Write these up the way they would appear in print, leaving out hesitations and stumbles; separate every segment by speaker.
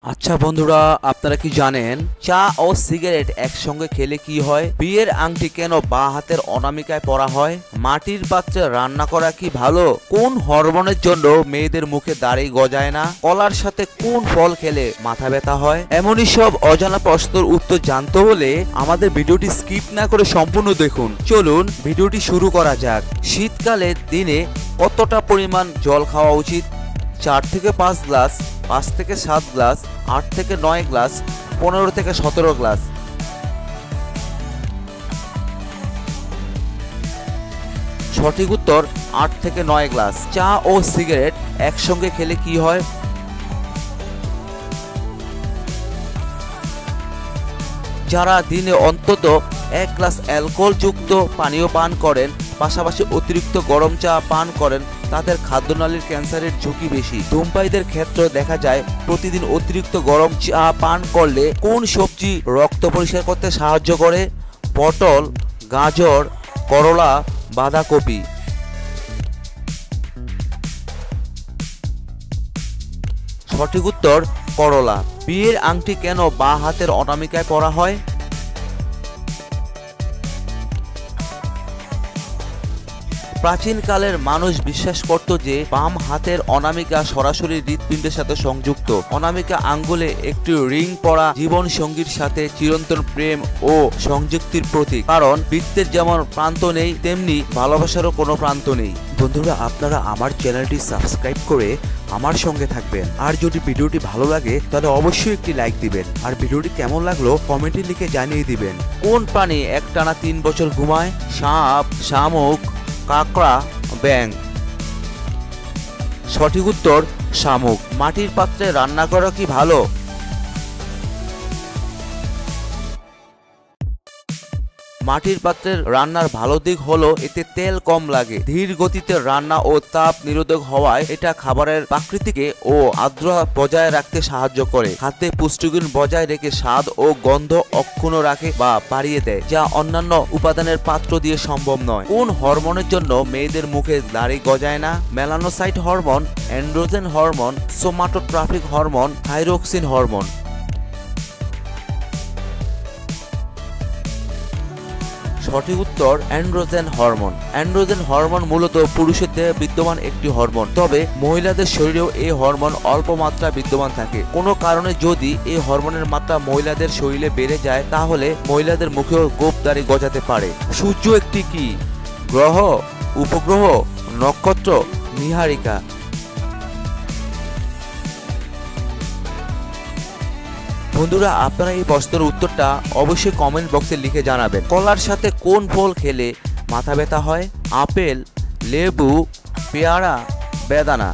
Speaker 1: আচ্ছা বন্ধুরা, আপনারা কি জানেন চা ও সিগারেট একসঙ্গে খেলে কি হয়? বিয়ের আংটি কেন বাঁ হাতের অনামিকায় পরা হয়? মাটির পাত্রে রান্না করা কি ভালো? কোন হরমোনের জন্য মেয়েদের মুখে দাড়ি গজায় না? কলার সাথে কোন ফল খেলে মাথা ব্যথা হয়? এমনই সব অজানা প্রশ্নের উত্তর জানতে হলে আমাদের ভিডিওটি স্কিপ না করে সম্পূর্ণ দেখুন। চলুন ভিডিওটি শুরু করা যাক। শীতকালে দিনে কতটা পরিমাণ জল খাওয়া উচিত? 4 থেকে 5 গ্লাস, 5 থেকে 7 গ্লাস, 8 থেকে 9 গ্লাস, 15 থেকে 17 গ্লাস। সঠিক উত্তর 8 থেকে 9 গ্লাস। চা ও সিগারেট একসঙ্গে খেলে কি হয়? যারা দিনে অন্তত 1 গ্লাস অ্যালকোহলযুক্ত পানীয় পান করেন, পাশাপাশি অতিরিক্ত গরম চা পান করেন, তাদের খাদ্যনালীর ক্যান্সারের ঝুঁকি বেশি। ধূমপায়ীদের ক্ষেত্রে দেখা যায় প্রতিদিন অতিরিক্ত গরম চা পান করলে কোন সবজি রক্ত পরিষ্কার করতে সাহায্য করে? পটল, গাজর, করলা, বাঁধাকপি। সঠিক উত্তর করলা। বিয়ের আংটি কেন বাঁ হাতের অনামিকায় পরা হয়? প্রাচীনকালের মানুষ বিশ্বাস করত যে বাম হাতের অনামিকা সরাসরি হৃৎপিণ্ডের সাথে সংযুক্ত। অনামিকা আঙ্গুলে একটি রিং পরা জীবন সঙ্গীর সাথে চিরন্তন প্রেম ও সংযুক্তির প্রতীক। কারণ বৃত্তের যেমন প্রান্ত নেই, তেমনি ভালোবাসারও কোনো প্রান্ত নেই। বন্ধুরা, আপনারা আমার চ্যানেলটি সাবস্ক্রাইব করে আমার সঙ্গে থাকবেন। আর যদি ভিডিওটি ভালো লাগে তাহলে অবশ্যই একটি লাইক দিবেন। আর ভিডিওটি কেমন লাগলো কমেন্টে লিখে জানিয়ে দিবেন। কোন প্রাণী একটানা 3 বছর ঘুমায়? সাপ, শামুক, কাকড়া, ব্যাঙ। সঠিক উত্তর শামুক। মাটির পাত্রে রান্না করা কি ভালো? মাটির পাত্রের রান্নার ভালো দিক হলো এতে তেল কম লাগে, ধীর গতিতে রান্না ও তাপ নিরোধক হওয়ায় এটা খাবারের প্রাকৃতিক ও আর্দ্রতা বজায় রাখতে সাহায্য করে। খাদ্যে পুষ্টিগুণ বজায় রেখে স্বাদ ও গন্ধ অক্ষুণ্ণ রাখে বা বাড়িয়ে দেয়, যা অন্যান্য উপাদানের পাত্র দিয়ে সম্ভব নয়। কোন হরমোনের জন্য মেয়েদের মুখে দাড়ি গজায় না? Melanocyte hormone, androgen hormone, somatotropic hormone, thyroxine hormone. সঠিক উত্তর অ্যান্ড্রোজেন হরমোন। অ্যান্ড্রোজেন হরমোন মূলত পুরুষের দেহে বিদ্যমান একটি হরমোন, তবে মহিলাদের শরীরেও এই হরমোন অল্প মাত্রায় বিদ্যমান থাকে। কোনো কারণে যদি এই হরমোনের মাত্রা মহিলাদের শরীরে বেড়ে যায় তাহলে মহিলাদের মুখেও গোঁফ দাড়ি গজাতে পারে। সূর্য একটি কি গ্রহ, উপগ্রহ, নক্ষত্র, নীহারিকা? বন্ধুরা, আপনারা এই প্রশ্নের উত্তরটা অবশ্যই কমেন্ট বক্সে লিখে জানাবেন। কলার সাথে কোন ফল খেলে মাথা ব্যথা হয়? আপেল, লেবু, পেয়ারা, বেদানা।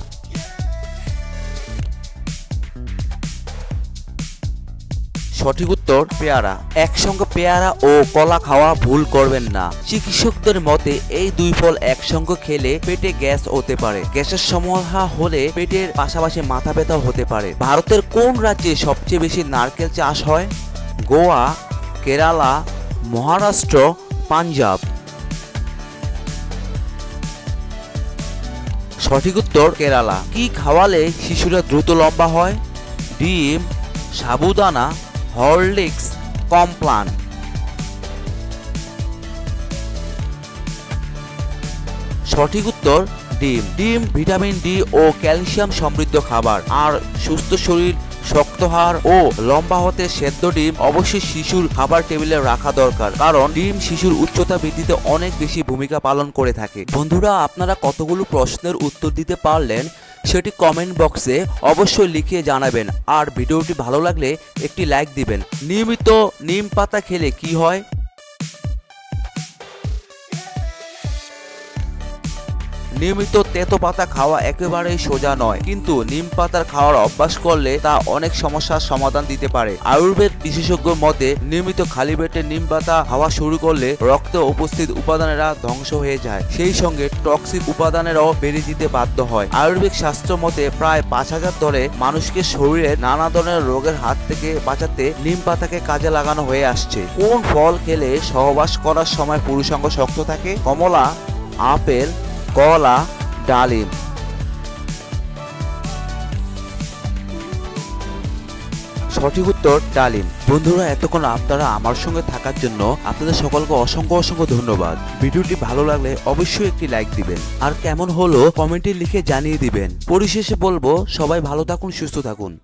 Speaker 1: সঠিক উত্তর পেয়ারা। একসঙ্গে পেয়ারা ও কলা খাওয়া ভুল করবেন না। চিকিৎসকদের মতে এই দুই ফল একসঙ্গে খেলে পেটে গ্যাস হতে পারে। গ্যাসের সমস্যা হলে পেটের পাশাপাশি মাথা ব্যথা হতে পারে। ভারতের কোন রাজ্যে সবচেয়ে বেশি নারকেল চাষ হয়? গোয়া, কেরালা, মহারাষ্ট্র, পাঞ্জাব। সঠিক উত্তর কেরালা। কি খাওয়ালে শিশুরা দ্রুত লম্বা হয়? ডিম, সাবুদানা, হরলিক্স, কমপ্লান। সঠিক উত্তর ডিম। ডিম ভিটামিন ডি ও ক্যালসিয়াম সমৃদ্ধ খাবার। আর সুস্থ শরীর, শক্ত হাড় ও লম্বা হতে সেদ্ধ ডিম অবশ্যই শিশুর খাবার টেবিলে রাখা দরকার, কারণ ডিম শিশুর উচ্চতা বৃদ্ধিতে অনেক বেশি ভূমিকা পালন করে থাকে। বন্ধুরা, আপনারা কতগুলো প্রশ্নের উত্তর দিতে পারলেন সেটি কমেন্ট বক্সে অবশ্যই লিখে জানাবেন। আর ভিডিওটি ভালো লাগলে একটি লাইক দিবেন। নিয়মিত নিম পাতা খেলে কি হয়? নিয়মিত তেতো পাতা খাওয়া একেবারেই সোজা নয়, কিন্তু নিম পাতার খাওয়ার অভ্যাস করলে তা অনেক সমস্যার সমাধান দিতে পারে। আয়ুর্বেদ বিশেষজ্ঞর মতে নিয়মিত খালি পেটে নিম পাতা খাওয়া শুরু করলে রক্তে উপস্থিত উপাদানেরা ধ্বংস হয়ে যায়, সেই সঙ্গে টক্সিক উপাদানেরাও বেড়ে যেতে বাধ্য হয়। আয়ুর্বেদ শাস্ত্র মতে প্রায় 5000 ধরে মানুষকে শরীরের নানা ধরনের রোগের হাত থেকে বাঁচাতে নিম পাতাকে কাজে লাগানো হয়ে আসছে। কোন ফল খেলে সহবাস করার সময় পুরুষাঙ্গ শক্ত থাকে? কমলা, আপেল, কলা, ডালিম। সঠিক উত্তর ডালিম। বন্ধুরা, এতক্ষণ আপনারা আমার সঙ্গে থাকার জন্য আপনাদের সকলকে অসংখ্য অসংখ্য ধন্যবাদ। ভিডিওটি ভালো লাগলে অবশ্যই একটি লাইক দিবেন, আর কেমন হলো কমেন্টে লিখে জানিয়ে দিবেন। পরিশেষে বলবো, সবাই ভালো থাকুন, সুস্থ থাকুন।